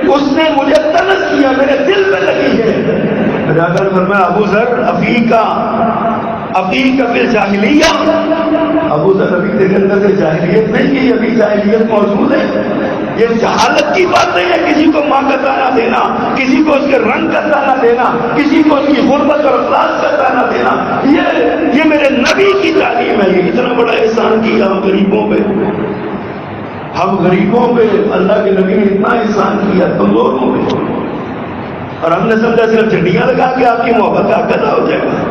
Speaker 1: اس نے مجھے تنس کیا، میرے دل میں لگی ہے. فرمایا ابو ذر ابھی کا پھر جاہلیہ. ابو ذر ابھی تیرے اندر سے جاہلیت نہیں کی، ابھی جاہلیت موجود ہے. یہ جہالت کی بات نہیں ہے کسی کو ماں کا تانا دینا، کسی کو اس کے رنگ کا تانا دینا، کسی کو اس کی غربت اور افلاس کا تانا دینا. یہ میرے نبی کی تعلیم ہے. یہ اتنا بڑا احسان کیا ہم غریبوں پہ، ہم غریبوں پہ اللہ کے نبی نے اتنا احسان کیا کمزوروں پہ. اور ہم نے سمجھا صرف جھنڈیاں لگا کے آپ کی محبت کا ادا ہو جائے گا.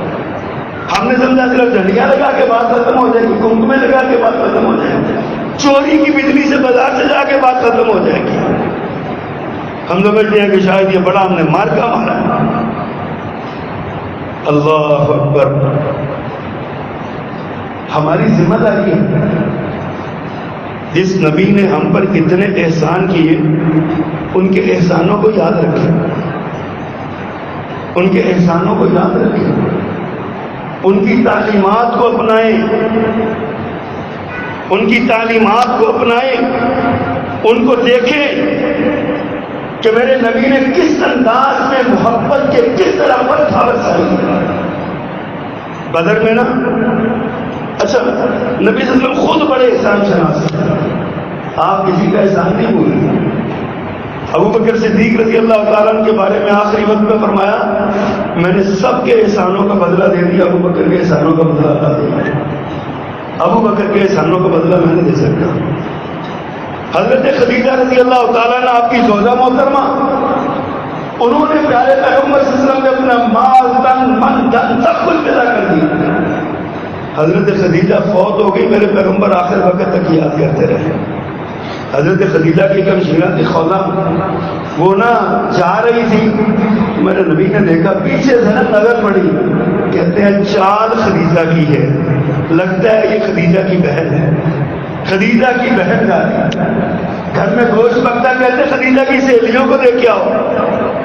Speaker 1: ہم نے سمجھا صرف جھنڈیاں لگا کے بات ختم ہو جائے گی، کمکمے لگا کے بات ختم ہو جائے گی، چوری کی بجلی سے بازار سے جا کے بات ختم ہو جائے گی. ہم سمجھتے ہیں کہ شاید یہ بڑا ہم نے مار کا مارا ہے. اللہ اکبر. ہماری ذمہ داری ہے جس نبی نے ہم پر اتنے احسان کیے ان کے احسانوں کو یاد رکھیں، ان کے احسانوں کو یاد رکھیں، ان کی تعلیمات کو اپنائیں، ان کی تعلیمات کو اپنائیں، ان کو دیکھیں کہ میرے نبی نے کس انداز میں محبت کے کس طرح پر برسائی. بدر میں نا، اچھا نبی صلی اللہ علیہ وسلم خود بڑے احسان شناس ہیں، آپ کسی کا احسان نہیں بھولیں. ابو بکر صدیق رضی اللہ تعالیٰ عنہ کے بارے میں آخری وقت میں فرمایا میں نے سب کے احسانوں کا بدلہ دے دیا، ابو بکر کے احسانوں کا بدلہ نہ دیا. ابو بکر کے احسانوں کا بدلہ میں نہیں دے سکتا. حضرت خدیجہ رضی اللہ تعالیٰ نے آپ کی زوجہ محترمہ، انہوں نے پیارے پیغمبر صلی اللہ علیہ وسلم میں اپنا مال تن من دھن سب کچھ پیدا کر دیا. حضرت خدیجہ فوت ہو گئی، میرے پیغمبر آخر وقت تک یاد کرتے رہے. حضرت خدیجہ کی کم شیرہ تھی خولا، وہ نا جا رہی تھی، میرے نبی نے دیکھا پیچھے سے نا نظر پڑی، کہتے ہیں چال خدیجہ کی ہے، لگتا ہے یہ خدیجہ کی بہن ہے. خدیجہ کی بہن جا رہی، گھر میں گوشت پکتا، کہتے خدیجہ کی سہیلیوں کو دیکھ کے آؤ.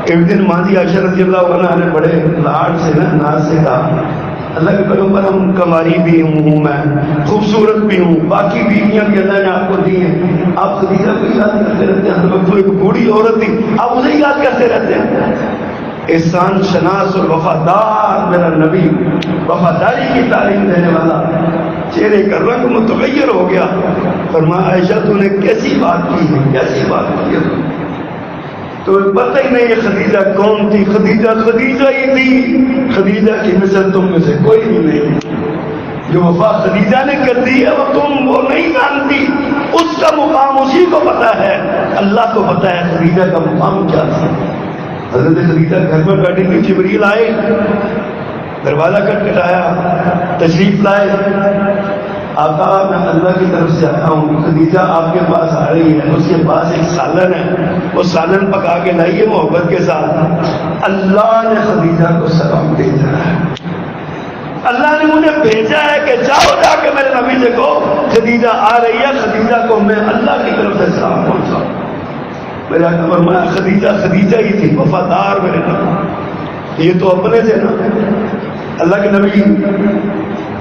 Speaker 1: ایک دن ماضی عائشہ رضی اللہ عنہا نے بڑے لاڈ سے نا ناز سے کہا اللہ کے پیغمبر ہم کماری بھی ہوں، میں خوبصورت بھی ہوں، باقی بیویاں بھی اللہ نے آپ کو دی ہیں، آپ خدیجہ کو یاد کرتے رہتے ہیں. ہر وقت وہ ایک بوڑھی عورت تھی، آپ اسے یاد کرتے رہتے ہیں. احسان شناس اور وفادار میرا نبی، وفاداری کی تعلیم دینے والا. چہرے کا رنگ متغیر ہو گیا. فرمایا عائشہ تو نے کیسی بات کی ہے، کیسی بات کی ہے. تو پتہ ہی نہیں یہ خدیجہ کون تھی. خدیجہ ہی تھی. خدیجہ کی مثل تم میں سے کوئی بھی نہیں. جو وفا خدیجہ نے کر دی ہے وہ نہیں جانتی. اس کا مقام اسی کو پتا ہے, اللہ کو پتا ہے خدیجہ کا مقام کیا تھا. حضرت خدیجہ گھر میں بیٹھی تھی, جبریل آئے, دروازہ کٹکھٹایا, تشریف لائے. آقا میں اللہ کی طرف سے آتا ہوں. خدیجہ آپ کے پاس آ رہی ہے, اس کے پاس ایک سالن ہے, وہ سالن پکا کے لائیے محبت کے ساتھ. اللہ نے خدیجہ کو سلام بھیجا ہے. اللہ نے مجھے بھیجا ہے کہ جاؤ جا کے میرے نبی سے کہو خدیجہ آ رہی ہے, خدیجہ کو میں اللہ کی طرف سے سلام پہنچاؤں. میرا فرمایا خدیجہ ہی تھی, وفادار میرے نبی. یہ تو اپنے تھے نا. اللہ کے نبی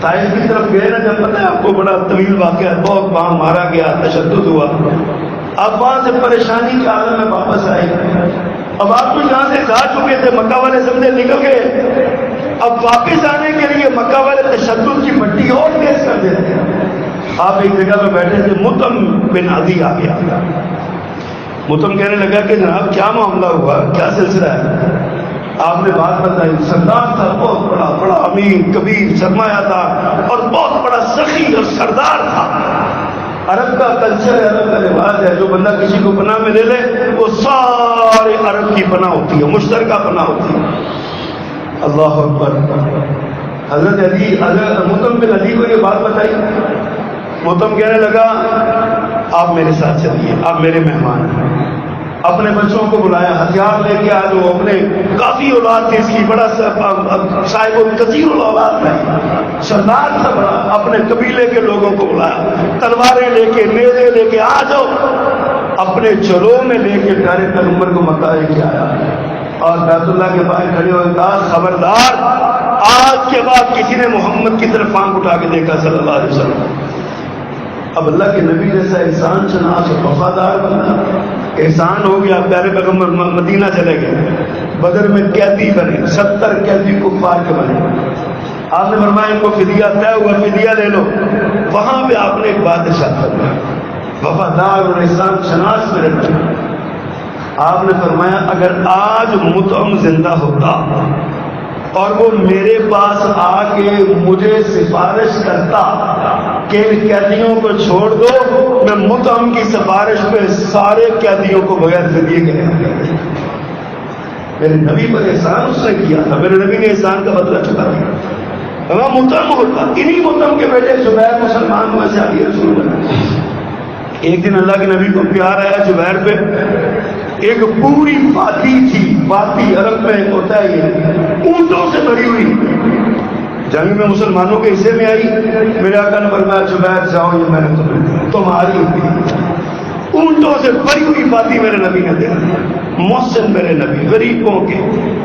Speaker 1: طائف کی طرف گئے نا, جب پتہ ہے آپ کو بڑا طویل واقعہ, بہت وہاں مارا گیا, تشدد ہوا. اب وہاں سے پریشانی کے عالم میں واپس آئے. اب آپ بھی جہاں سے جا چکے تھے, مکہ والے سمجھے نکل گئے. اب واپس آنے کے لیے مکہ والے تشدد کی مٹی اور تیز کر دیتے. آپ ایک جگہ پہ بیٹھے تھے, مطعم بن عدی آ گیا. مطعم کہنے لگا کہ جناب کیا معاملہ ہوا, کیا سلسلہ ہے. آپ نے بات بتائی. سردار تھا, بہت بڑا امیر کبیر سرمایہ تھا, اور بہت بڑا سخی اور سردار تھا. عرب کا کلچر ہے, عرب کا رواج ہے, جو بندہ کسی کو پناہ میں لے لے وہ سارے عرب کی پناہ ہوتی ہے, مشترکہ پناہ ہوتی ہے. اللہ اکبر. حضرت مطعم بن عدی کو یہ بات بتائی. مطعم کہنے لگا آپ میرے ساتھ چلیے, آپ میرے مہمان ہیں. اپنے بچوں کو بلایا, ہتھیار لے کے آج وہ اپنے کافی اولاد تھی اس کی, بڑا صاحب الکثیر الاولاد ہے, سردار تھا بڑا. اپنے قبیلے کے لوگوں کو بلایا, تلواریں لے کے, نیزے لے کے, آ جاؤ. اپنے چلو میں لے کے پیارے پیغمبر کو مکہ لے کے آیا, اور بیت اللہ کے باہر کھڑے ہوئے کہا خبردار آج کے بعد کسی نے محمد کی طرف آنکھ اٹھا کے دیکھا صلی اللہ علیہ وسلم. اب اللہ کے نبی جیسا احسان شناس اور وفادار بنا, احسان ہو گیا. پیارے پیغمبر مدینہ چلے گئے, بدر میں قیدی بنے, 70 قیدی کفار کے بنے. آپ نے فرمایا ان کو فدیہ طے ہوا, فدیہ لے لو. وہاں پہ آپ نے ایک بادشاہ فرمایا, وفادار اور احسان شناس میں رکھنا. آپ نے فرمایا اگر آج مطعم زندہ ہوتا اور وہ میرے پاس آ کے مجھے سفارش کرتا کہ قیدیوں کو چھوڑ دو, میں مطعم کی سفارش پہ سارے قیدیوں کو بغیر فدیے کے رہا. میرے نبی پر احسان اس نے کیا تھا, میرے نبی نے احسان کا بدلہ چکا دیا. وہاں مطعم ہوتا, انہی مطعم کے بیٹے زبیر مسلمان ہوئے صحابی رسول اللہ. ایک دن اللہ کے نبی کو پیار آیا زبیر پہ. ایک پوری وادی تھی, وادی عرب میں ایک ہوتا ہے یہ, اونٹوں سے بھری ہوئی. جنگ میں مسلمانوں کے حصے میں آئی. میرے آقا نے فرمایا زبیر جاؤ, یہ میں نے تمہاری ہوئی. اونٹوں سے بھری ہوئی وادی میرے نبی نے دیکھا. محسن میرے نبی, غریبوں کے,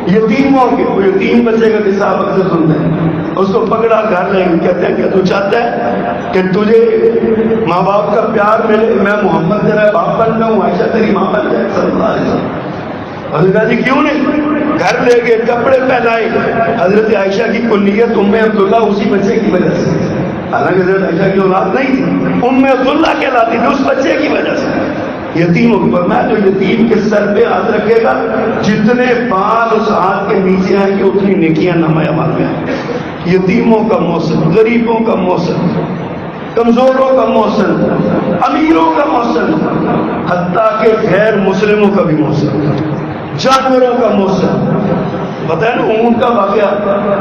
Speaker 1: یتیموں کے. وہ یتیم بچے کا قصہ اکثر سنتے ہیں. اس کو پکڑا گھر لے گئے, کہتے ہیں کہ تو چاہتا ہے کہ تجھے ماں باپ کا پیار ملے, میں محمد تیرا باپ بن جاؤں, عائشہ تیری ماں بن جائے صلی اللہ علیہ وسلم. حضرت جی کیوں نہیں, گھر لے گئے, کپڑے پہنائے. حضرت عائشہ کی کنیت ام عبداللہ اسی بچے کی وجہ سے, حالانکہ حضرت عائشہ کی اولاد نہیں تھی, ام عبداللہ کہلاتی تھی اس بچے کی وجہ سے. یتیموں کو فرمایا جو یتیم کے سر پہ ہاتھ رکھے گا, جتنے بال اس ہاتھ کے نیچے آئیں گے اتنی نیکیاں نامہ اعمال میں آئیں گے. یتیموں کا موسم, غریبوں کا موسم, کمزوروں کا موسم, امیروں کا موسم, حتیٰ کہ غیر مسلموں کا بھی موسم, جانوروں کا موسم. پتہ ہے نا اونٹ کا واقعہ,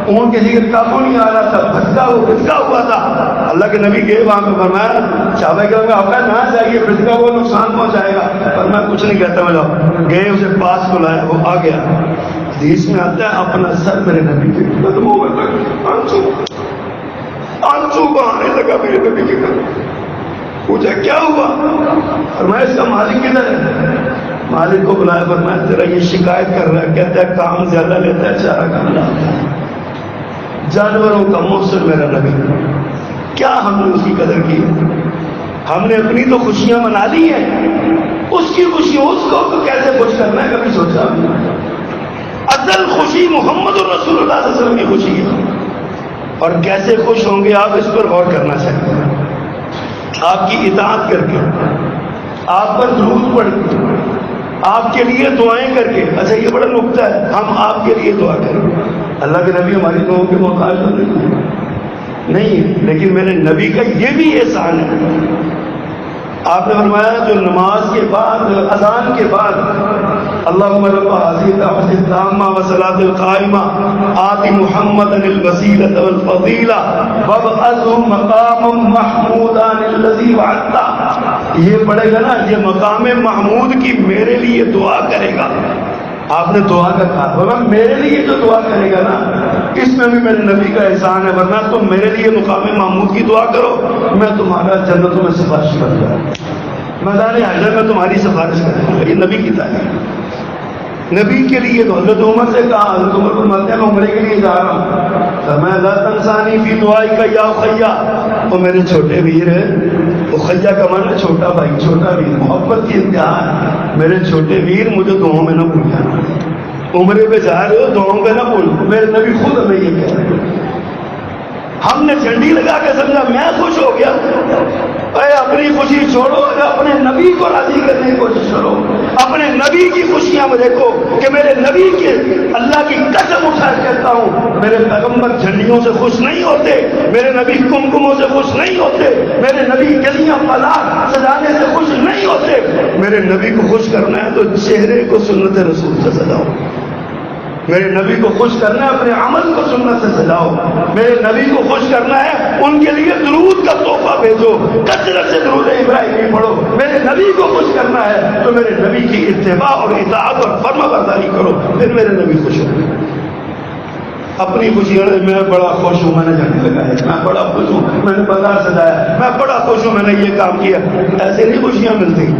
Speaker 1: اونٹ کسی کے قابو نہیں آ رہا تھا, بھٹکا ہوا تھا. اللہ کے نبی گئے وہاں پہ, فرمایا صحابہ کرام آپ کا نہ چاہیے, بھٹکا ہوا نقصان پہنچائے گا. پر میں کچھ نہیں کہتا, میں جاؤ گئے, اسے پاس کو لایا, وہ آ گیا. حدیث میں آتا ہے اپنا سر میرے نبی کے قدموں میں رکھ, آنسو بہانے لگا میرے نبی کے قدم. پوچھا کیا ہوا, فرمایا اس کا مالک کدھر ہے. مالک کو بلایا, فرمایا تیرا یہ شکایت کر رہا ہے, کہتا ہے کام زیادہ لیتا ہے, چارہ کام لاتا ہے. جانوروں کا موسم میرا نبی, کیا ہم نے اس کی قدر کی؟ ہم نے اپنی تو خوشیاں منا لی ہیں, اس کی خوشی اس کو تو کیسے خوش کرنا ہے کبھی سوچا؟ اصل خوشی محمد رسول اللہ صلی اللہ علیہ وسلم کی خوشی ہے, اور کیسے خوش ہوں گے آپ اس پر غور کرنا چاہیے. آپ کی اطاعت کر کے, آپ پر درود پڑھ کے, آپ کے لیے دعائیں کر کے. اچھا یہ بڑا نقطہ ہے, ہم آپ کے لیے دعا کریں. اللہ کے نبی ہماری دعاؤں کے محتاج تو نہیں ہے, لیکن میرے نبی کا یہ بھی احسان ہے. آپ نے فرمایا جو نماز کے بعد, اذان کے بعد, اللہم رب هذه الدعوة التامة والصلاة القائمة آت محمدا الوسیلۃ والفضیلہ وابعثه مقاما محمودا الذی وعدته, یہ پڑھے گا نا, یہ مقام محمود کی میرے لیے دعا کرے گا. آپ نے دعا کا کہا, میرے لیے جو دعا کرے گا نا, اس میں بھی میرے نبی کا احسان ہے. ورنہ تم میرے لیے مقام محمود کی دعا کرو, میں تمہارا جنتوں میں سفارش کر دوں, میدان حشر میں تمہاری سفارش کر دوں. یہ نبی کی تعلیم. نبی کے لیے تو حضرت عمر سے کہا, حضرت عمر کو مانتے ہیں, میں عمرے کے لیے جا رہا ہوں, فرمایا لا تنسانی فی دعائک یا اخیا, وہ میرے چھوٹے ویر ہے. اخیا کا معنی چھوٹا بھائی, چھوٹا ویر, محبت کی انتہا ہے. میرے چھوٹے ویر مجھے دعاؤں میں نہ بھولنا. عمرے پہ جا رہے ہو, دعاؤں پہ نہ بھول. میرے نبی خود ہمیں یہ کہہ رہے ہیں. ہم نے جھنڈی لگا کے سمجھا میں خوش ہو گیا. اے اپنی خوشی چھوڑو, اپنے نبی کو راضی کرنے کی کوشش کرو. اپنے نبی کی خوشیاں میں دیکھو کہ میرے نبی کے, اللہ کی قسم اٹھا کہتا ہوں, میرے پیغمبر جھنڈیوں سے خوش نہیں ہوتے, میرے نبی کمکموں سے خوش نہیں ہوتے, میرے نبی گلیاں پلاٹ سجانے سے خوش نہیں ہوتے. میرے نبی کو خوش کرنا ہے تو چہرے کو سنت رسول سے سجاؤ. میرے نبی کو خوش کرنا ہے, اپنے عمل کو سنت سے سجاؤ. میرے نبی کو خوش کرنا ہے, ان کے لیے درود کا تحفہ بھیجو, کثرت سے درود ابراہیمی پڑھو. میرے نبی کو خوش کرنا ہے تو میرے نبی کی اتباع اور اطاعت اور فرما برداری کرو, پھر میرے نبی خوش ہو. اپنی خوشی, میں بڑا خوش ہوں, میں نے جھنڈی لگایا, میں بڑا خوش ہوں, میں نے بازار سجایا, میں بڑا خوش ہوں, میں نے یہ کام کیا. ایسے نہیں خوشیاں ملتی.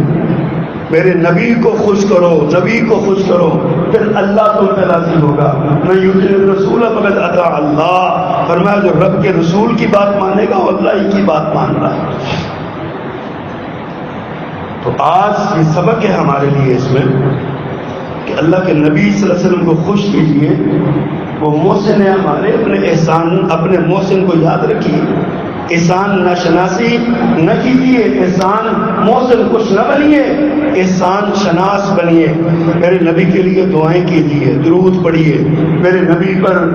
Speaker 1: میرے نبی کو خوش کرو, نبی کو خوش کرو, پھر اللہ تم پہ راضی ہوگا. میں یطیع الرسول فقد اطاع اللہ, فرمایا جو رب کے رسول کی بات مانے گا وہ اللہ ہی کی بات مان رہا ہے. تو آج یہ سبق ہے ہمارے لیے اس میں کہ اللہ کے نبی صلی اللہ علیہ وسلم کو خوش کیجیے. وہ محسن ہے ہمارے, اپنے احسان, اپنے محسن کو یاد رکھیے. احسان ناشناسی نہ کیجیے, احسان محسن کچھ نہ بنیے, احسان شناس بنیے. میرے نبی کے لیے دعائیں کیجیے, درود پڑھیے, میرے نبی پر